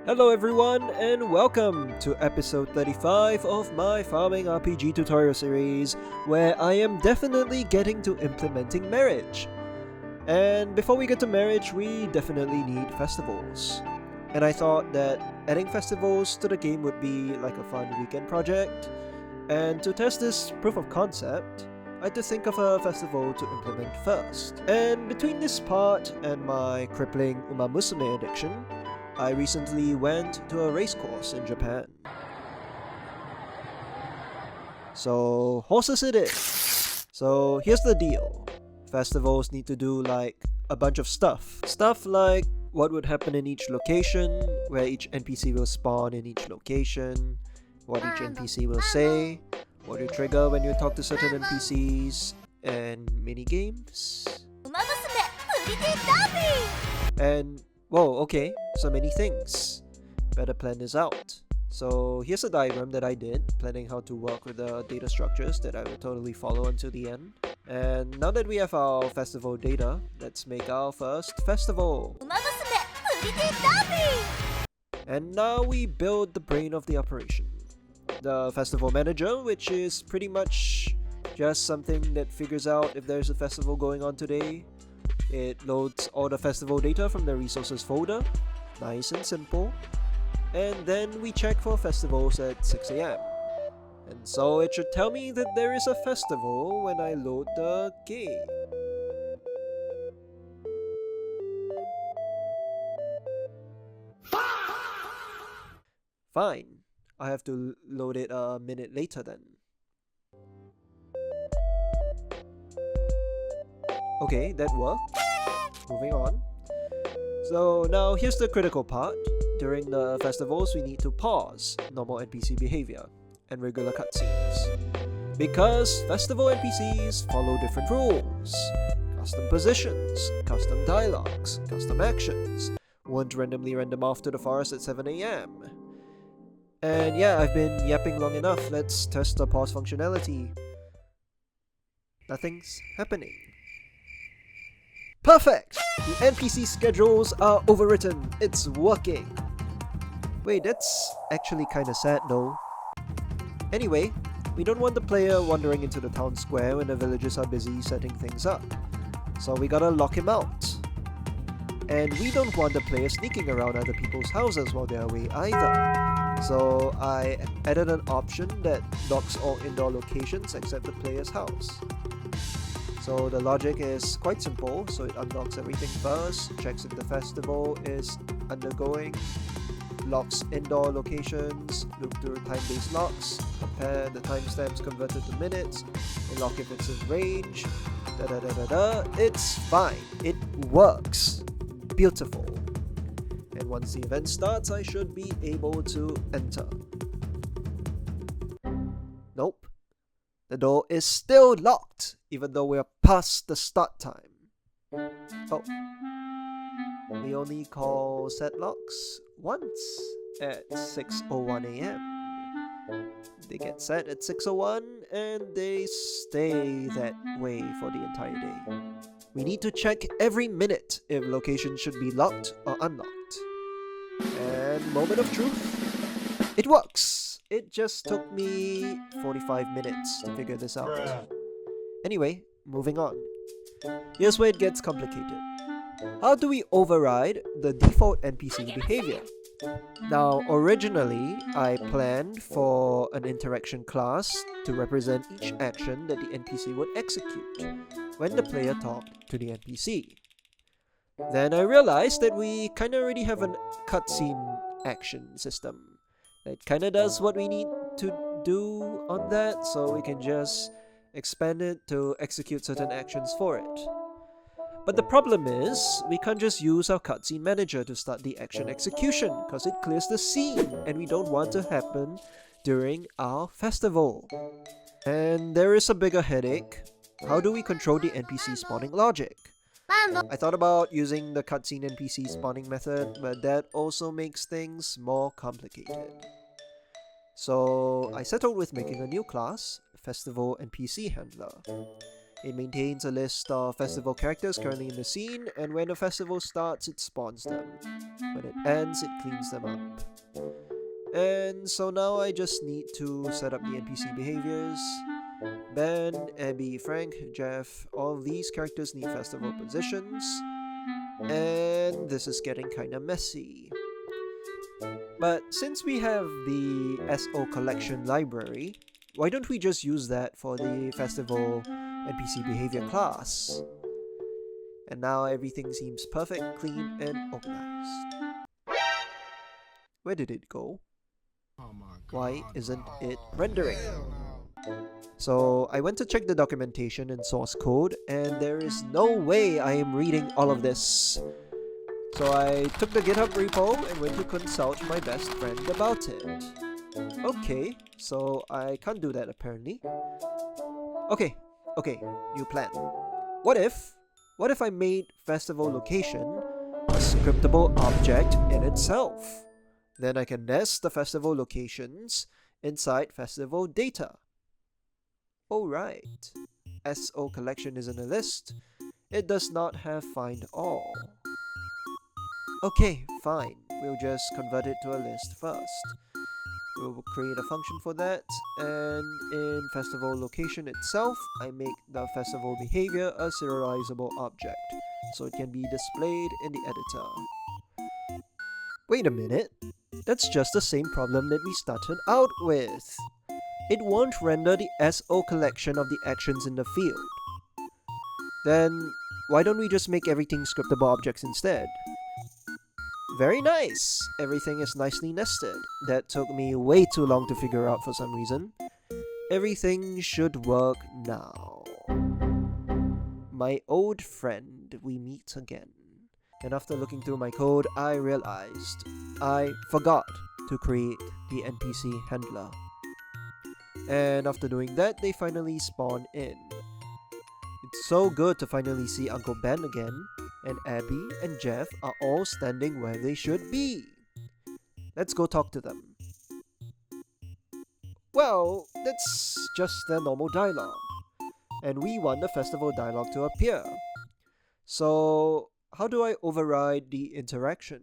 Hello everyone and welcome to episode 35 of my farming RPG tutorial series, where I am definitely getting to implementing marriage. And before we get to marriage, we definitely need festivals. And I thought that adding festivals to the game would be like a fun weekend project. And to test this proof of concept, I had to think of a festival to implement first. And between this part and my crippling Umamusume addiction, I recently went to a race course in Japan. So, horses it is. So, here's the deal. Festivals need to do like a bunch of stuff. Stuff like what would happen in each location, where each NPC will spawn in each location, what each NPC will say, what you trigger when you talk to certain NPCs, and mini games. And whoa, okay, so many things. Better plan this out. So here's a diagram that I did, planning how to work with the data structures that I will totally follow until the end. And now that we have our festival data, let's make our first festival. And now we build the brain of the operation. The festival manager, which is pretty much just something that figures out if there's a festival going on today. It loads all the festival data from the resources folder, nice and simple, and then we check for festivals at 6 AM. And so it should tell me that there is a festival when I load the game. Fine, I have to load it a minute later then. Okay, that worked. Moving on. So now here's the critical part. During the festivals, we need to pause normal NPC behavior and regular cutscenes. Because festival NPCs follow different rules. Custom positions, custom dialogues, custom actions. Won't randomly random off to the forest at 7 AM. And yeah, I've been yapping long enough. Let's test the pause functionality. Nothing's happening. Perfect! The NPC schedules are overwritten. It's working. Wait, that's actually kinda sad though. Anyway, we don't want the player wandering into the town square when the villagers are busy setting things up. So we gotta lock him out. And we don't want the player sneaking around other people's houses while they're away either. So I added an option that locks all indoor locations except the player's house. So the logic is quite simple, so it unlocks everything first, checks if the festival is undergoing, locks indoor locations, loop through time-based locks, compare the timestamps converted to minutes, and lock if it's in range, It's fine, it works. Beautiful. And once the event starts, I should be able to enter. Nope. The door is still locked, even though we're past the start time. Oh. We only call set locks once at 6:01 AM. They get set at 6:01 and they stay that way for the entire day. We need to check every minute if locations should be locked or unlocked. And moment of truth. It works! It just took me 45 minutes to figure this out. Anyway, moving on. Here's where it gets complicated. How do we override the default NPC behavior? Now, originally, I planned for an interaction class to represent each action that the NPC would execute when the player talked to the NPC. Then I realized that we kinda already have a cutscene action system that kinda does what we need to do on that, so we can just expand it to execute certain actions for it. But the problem is, we can't just use our cutscene manager to start the action execution, because it clears the scene, and we don't want to happen during our festival. And there is a bigger headache. How do we control the NPC spawning logic? I thought about using the cutscene NPC spawning method, but that also makes things more complicated. So I settled with making a new class, Festival NPC Handler. It maintains a list of festival characters currently in the scene, and when the festival starts, it spawns them. When it ends, it cleans them up. And so now I just need to set up the NPC behaviors. Ben, Abby, Frank, Jeff, all of these characters need festival positions. And this is getting kinda messy. But since we have the SO collection library, why don't we just use that for the festival NPC behavior class? And now everything seems perfect, clean, and organized. Where did it go? Why isn't it rendering? So I went to check the documentation and source code, and there is no way I am reading all of this. So I took the GitHub repo and went to consult my best friend about it. Okay, so I can't do that apparently. Okay, new plan. What if I made festival location a scriptable object in itself? Then I can nest the festival locations inside festival data. Alright, SO collection is in a list. It does not have find all. Okay, fine. We'll just convert it to a list first. We'll create a function for that, and in festival location itself, I make the festival behavior a serializable object, so it can be displayed in the editor. Wait a minute, that's just the same problem that we started out with. It won't render the SO collection of the actions in the field. Then, why don't we just make everything scriptable objects instead? Very nice! Everything is nicely nested. That took me way too long to figure out for some reason. Everything should work now. My old friend, we meet again. And after looking through my code, I realized I forgot to create the NPC handler. And after doing that, they finally spawn in. It's so good to finally see Uncle Ben again, and Abby and Jeff are all standing where they should be. Let's go talk to them. Well, that's just their normal dialogue, and we want the festival dialogue to appear. So, how do I override the interaction?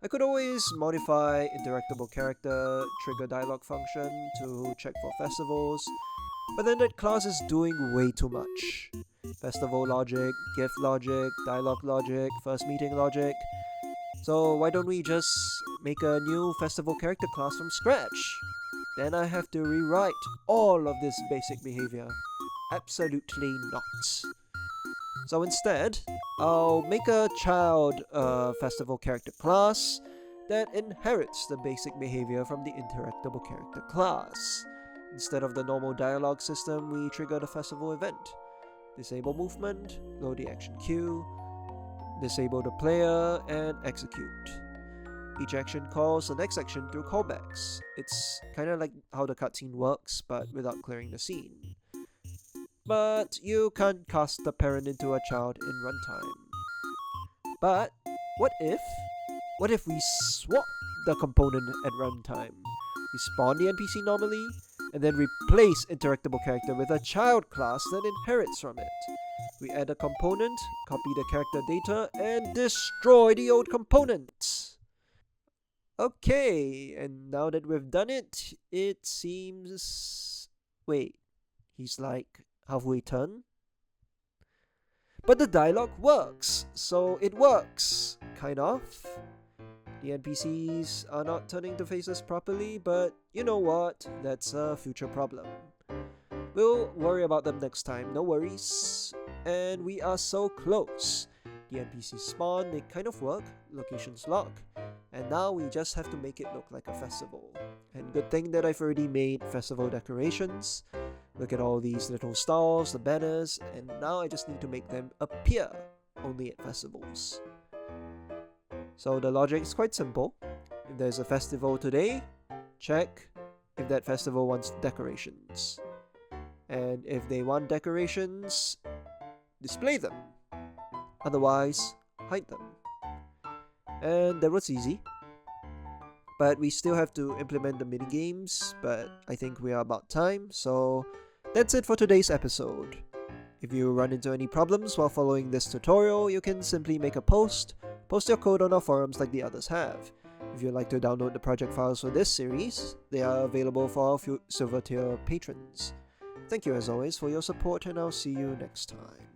I could always modify interactable character, trigger dialogue function to check for festivals, but then that class is doing way too much. Festival logic, gift logic, dialogue logic, first meeting logic. So why don't we just make a new festival character class from scratch? Then I have to rewrite all of this basic behavior. Absolutely not. So instead, I'll make a child festival character class that inherits the basic behavior from the interactable character class. Instead of the normal dialogue system, we trigger the festival event. Disable movement, load the action queue, disable the player, and execute. Each action calls the next action through callbacks. It's kinda like how the cutscene works, but without clearing the scene. But you can't cast the parent into a child in runtime. But what if we swap the component at runtime? We spawn the NPC normally, and then replace interactable character with a child class that inherits from it. We add a component, copy the character data, and destroy the old component. Okay, and now that we've done it, it seems... Wait, he's like halfway done? But the dialogue works, so it works, kind of. The NPCs are not turning to faces properly, but you know what, that's a future problem. We'll worry about them next time, no worries. And we are so close. The NPCs spawn, they kind of work, locations lock, and now we just have to make it look like a festival. And good thing that I've already made festival decorations. Look at all these little stalls, the banners, and now I just need to make them appear only at festivals. So the logic is quite simple. If there's a festival today, check if that festival wants decorations. And if they want decorations, display them. Otherwise, hide them. And that was easy. But we still have to implement the minigames, but I think we are about time, so that's it for today's episode. If you run into any problems while following this tutorial, you can simply make a post your code on our forums like the others have. If you'd like to download the project files for this series, they are available for our silver tier patrons. Thank you as always for your support, and I'll see you next time.